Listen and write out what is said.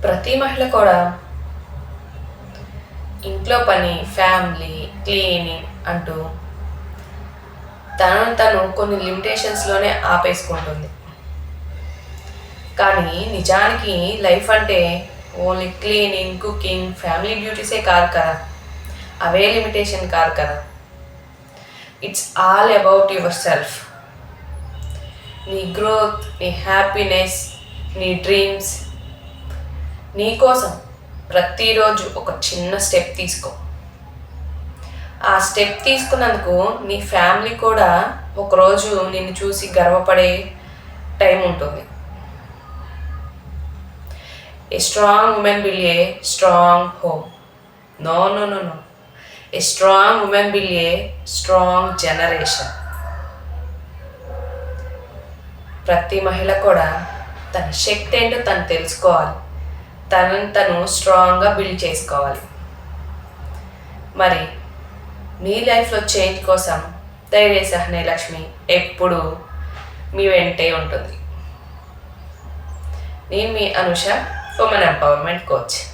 ప్రతి మహిళ కూడా ఇంట్లో పని, ఫ్యామిలీ, క్లీనింగ్ అంటూ తను కొన్ని లిమిటేషన్స్లోనే ఆపేసుకుంటుంది. కానీ నిజానికి లైఫ్ అంటే ఓన్లీ క్లీనింగ్, కుకింగ్, ఫ్యామిలీ డ్యూటీసే కాదు కదా. అవే లిమిటేషన్ కాదు కదా. It's all about your self. నీ గ్రోత్, నీ హ్యాపీనెస్, నీ డ్రీమ్స్. నీ కోసం ప్రతిరోజు ఒక చిన్న స్టెప్ తీసుకో. ఆ స్టెప్ తీసుకున్నందుకు నీ ఫ్యామిలీ కూడా ఒకరోజు నిన్ను చూసి గర్వపడే టైం ఉంటుంది. A strong women build a strong home. No no no no a strong women build a strong generation. ప్రతి మహిళ కూడా తన శక్తి ఏంటో తను తెలుసుకోవాలి. తను స్ట్రాంగ్గా బిల్డ్ చేసుకోవాలి. మరి మీ లైఫ్లో చేంజ్ కోసం ధైర్య సహనే లక్ష్మి ఎప్పుడు మీ వెంటే ఉంటుంది. నేను మీ అనుష, ఉమెన్ ఎంపవర్మెంట్ కోచ్.